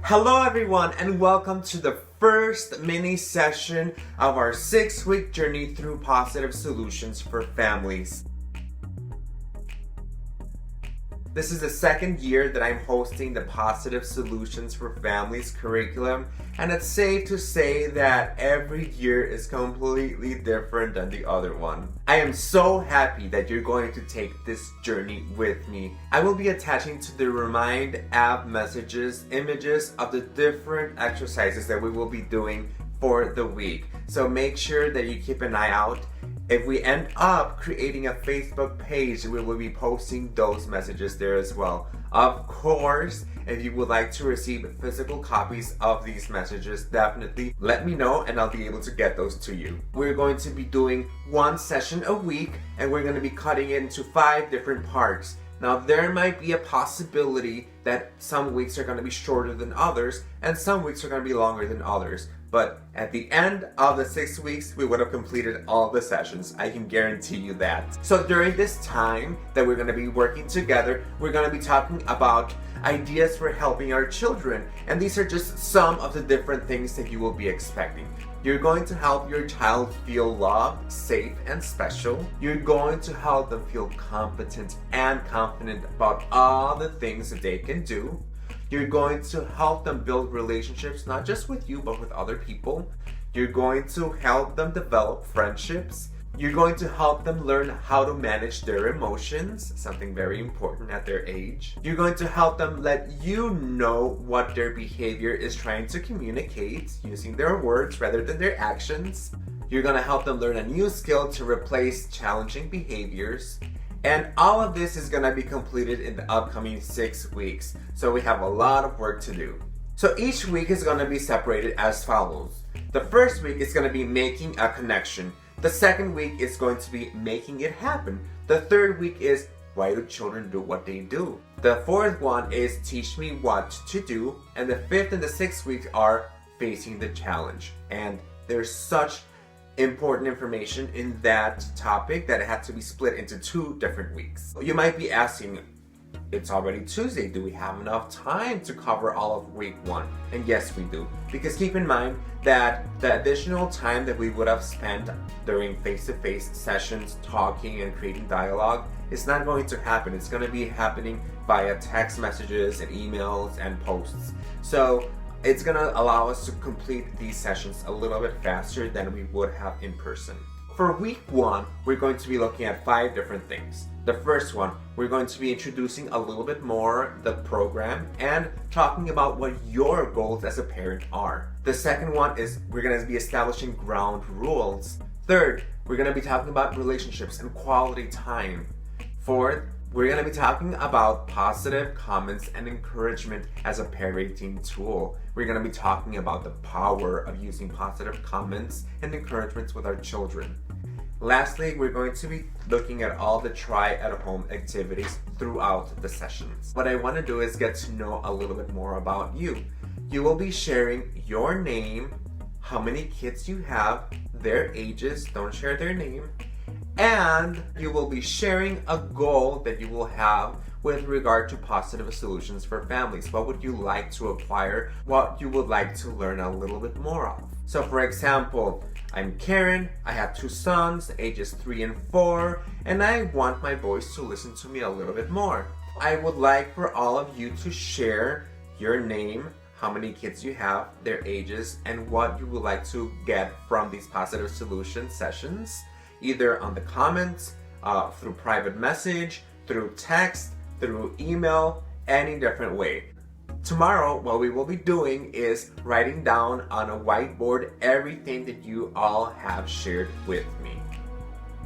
Hello everyone and welcome to the first mini session of our 6-week journey through positive solutions for families. This is the second year that I'm hosting the Positive Solutions for Families curriculum, and it's safe to say that every year is completely different than the other one. I am so happy that you're going to take this journey with me. I will be attaching to the Remind app messages images of the different exercises that we will be doing for the week. So make sure that you keep an eye out. If we end up creating a Facebook page, we will be posting those messages there as well. Of course, if you would like to receive physical copies of these messages, definitely let me know and I'll be able to get those to you. We're going to be doing one session a week and we're going to be cutting it into 5 different parts. Now, there might be a possibility that some weeks are going to be shorter than others and some weeks are going to be longer than others. But at the end of the 6 weeks, we would have completed all the sessions. I can guarantee you that. So during this time that we're going to be working together, we're going to be talking about ideas for helping our children. And these are just some of the different things that you will be expecting. You're going to help your child feel loved, safe, and special. You're going to help them feel competent and confident about all the things that they can do. You're going to help them build relationships, not just with you, but with other people. You're going to help them develop friendships. You're going to help them learn how to manage their emotions, something very important at their age. You're going to help them let you know what their behavior is trying to communicate using their words rather than their actions. You're going to help them learn a new skill to replace challenging behaviors. And all of this is going to be completed in the upcoming 6 weeks. So we have a lot of work to do. So each week is going to be separated as follows. The first week is going to be making a connection. The second week is going to be making it happen. The third week is why do children do what they do? The fourth one is teach me what to do. And the fifth and the sixth week are facing the challenge. And there's such important information in that topic that it had to be split into 2 different weeks. You might be asking, it's already Tuesday, do we have enough time to cover all of week 1? And yes, we do. Because keep in mind that the additional time that we would have spent during face-to-face sessions, talking and creating dialogue, is not going to happen. It's going to be happening via text messages and emails and posts. So it's going to allow us to complete these sessions a little bit faster than we would have in person. For week 1, we're going to be looking at 5 different things. The first one, we're going to be introducing a little bit more the program and talking about what your goals as a parent are. The second one is we're going to be establishing ground rules. Third, we're going to be talking about relationships and quality time. Fourth, we're going to be talking about positive comments and encouragement as a parenting tool. We're going to be talking about the power of using positive comments and encouragements with our children. Lastly, we're going to be looking at all the try-at-home activities throughout the sessions. What I want to do is get to know a little bit more about you. You will be sharing your name, how many kids you have, their ages, don't share their name, and you will be sharing a goal that you will have with regard to positive solutions for families. What would you like to acquire? What you would like to learn a little bit more of? So for example, I'm Karen, I have 2 sons, ages 3 and 4, and I want my boys to listen to me a little bit more. I would like for all of you to share your name, how many kids you have, their ages, and what you would like to get from these positive solution sessions, either on the comments, through private message, through text, through email, any different way. Tomorrow, what we will be doing is writing down on a whiteboard everything that you all have shared with me.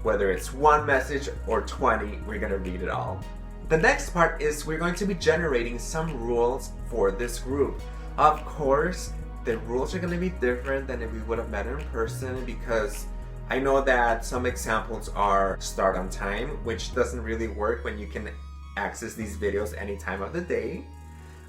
Whether it's 1 message or 20, we're going to read it all. The next part is we're going to be generating some rules for this group. Of course, the rules are going to be different than if we would have met in person, because I know that some examples are start on time, which doesn't really work when you can access these videos any time of the day.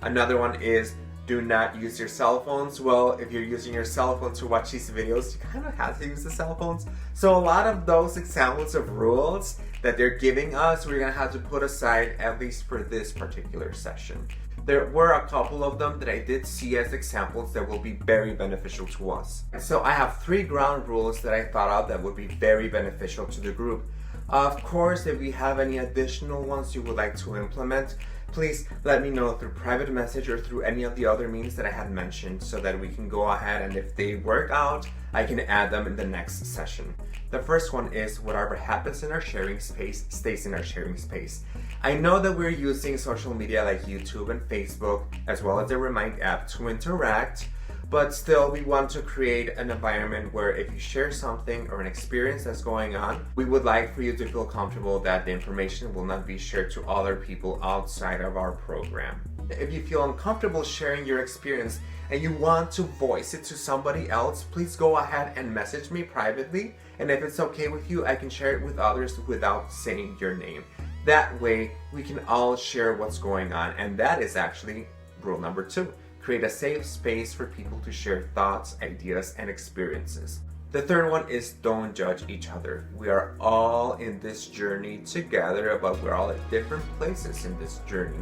Another one is do not use your cell phones. Well, if you're using your cell phone to watch these videos, you kind of have to use the cell phones. So a lot of those examples of rules that they're giving us, we're going to have to put aside at least for this particular session. There were a couple of them that I did see as examples that will be very beneficial to us. So I have 3 ground rules that I thought of that would be very beneficial to the group. Of course, if you have any additional ones you would like to implement, please let me know through private message or through any of the other means that I had mentioned so that we can go ahead, and if they work out, I can add them in the next session. The first one is whatever happens in our sharing space stays in our sharing space. I know that we're using social media like YouTube and Facebook as well as the Remind app to interact, but still we want to create an environment where if you share something or an experience that's going on, we would like for you to feel comfortable that the information will not be shared to other people outside of our program. If you feel uncomfortable sharing your experience and you want to voice it to somebody else, please go ahead and message me privately, and if it's okay with you, I can share it with others without saying your name. That way we can all share what's going on, and that is actually rule number 2. Create a safe space for people to share thoughts, ideas, and experiences. The third one is don't judge each other. We are all in this journey together, but we're all at different places in this journey.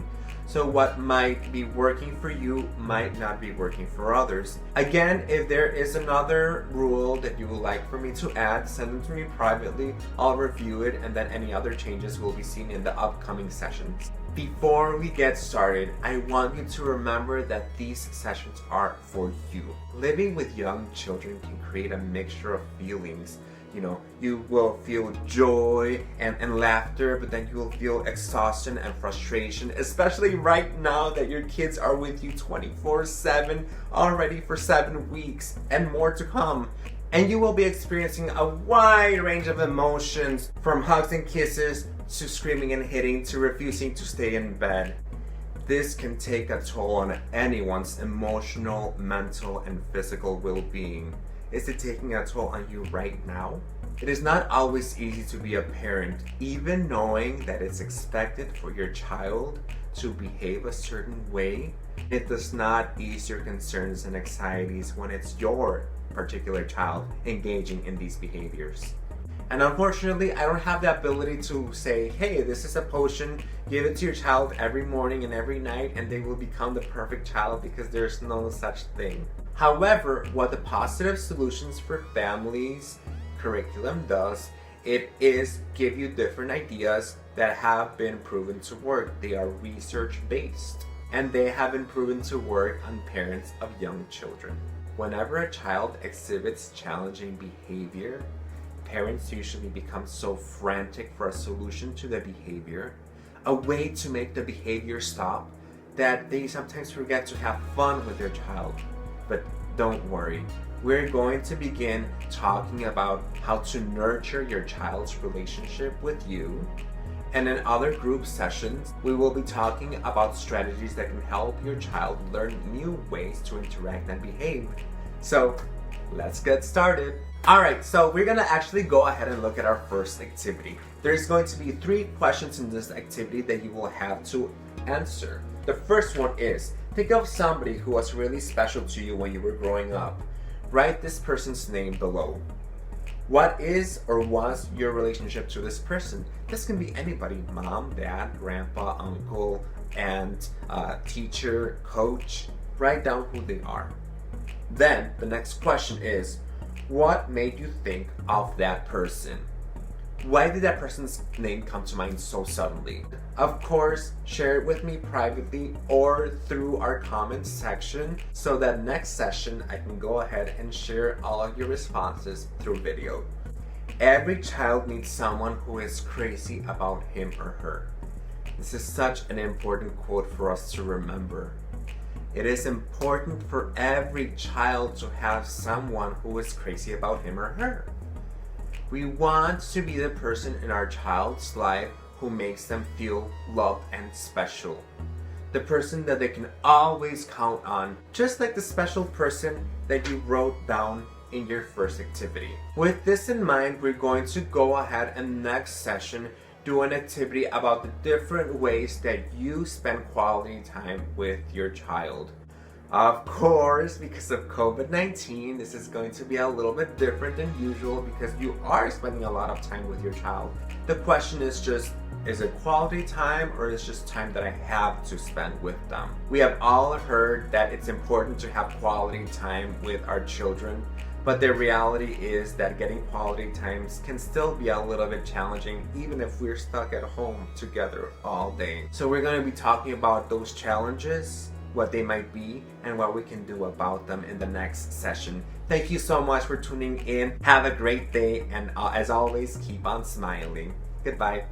So what might be working for you might not be working for others. Again, if there is another rule that you would like for me to add, send them to me privately. I'll review it, and then any other changes will be seen in the upcoming sessions. Before we get started, I want you to remember that these sessions are for you. Living with young children can create a mixture of feelings. You will feel joy and laughter, but then you will feel exhaustion and frustration, especially right now that your kids are with you 24/7, already for 7 weeks, and more to come. And you will be experiencing a wide range of emotions, from hugs and kisses to screaming and hitting to refusing to stay in bed. This can take a toll on anyone's emotional, mental, and physical well-being. Is it taking a toll on you right now? It is not always easy to be a parent, even knowing that it's expected for your child to behave a certain way. It does not ease your concerns and anxieties when it's your particular child engaging in these behaviors. And unfortunately, I don't have the ability to say, hey, this is a potion, give it to your child every morning and every night and they will become the perfect child, because there's no such thing. However, what the Positive Solutions for Families curriculum does, it is give you different ideas that have been proven to work. They are research-based, and they have been proven to work on parents of young children. Whenever a child exhibits challenging behavior, parents usually become so frantic for a solution to the behavior, a way to make the behavior stop, that they sometimes forget to have fun with their child. But don't worry, we're going to begin talking about how to nurture your child's relationship with you. And in other group sessions, we will be talking about strategies that can help your child learn new ways to interact and behave. So let's get started. Alright, so we're gonna actually go ahead and look at our first activity. There's going to be 3 questions in this activity that you will have to answer. The first one is, think of somebody who was really special to you when you were growing up. Write this person's name below. What is or was your relationship to this person? This can be anybody: mom, dad, grandpa, uncle, aunt, teacher, coach. Write down who they are. Then the next question is, what made you think of that person? Why did that person's name come to mind so suddenly? Of course, share it with me privately or through our comments section, so that next session I can go ahead and share all of your responses through video. Every child needs someone who is crazy about him or her. This is such an important quote for us to remember. It is important for every child to have someone who is crazy about him or her. We want to be the person in our child's life who makes them feel loved and special. The person that they can always count on, just like the special person that you wrote down in your first activity. With this in mind, we're going to go ahead and next session do an activity about the different ways that you spend quality time with your child. Of course, because of COVID-19, this is going to be a little bit different than usual because you are spending a lot of time with your child. The question is just, Is it quality time, or is it just time that I have to spend with them? We have all heard that it's important to have quality time with our children, but the reality is that getting quality times can still be a little bit challenging even if we're stuck at home together all day. So we're going to be talking about those challenges, what they might be, and what we can do about them in the next session. Thank you so much for tuning in. Have a great day, and as always, keep on smiling. Goodbye.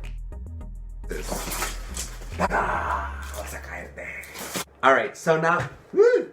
Alright, so now, woo!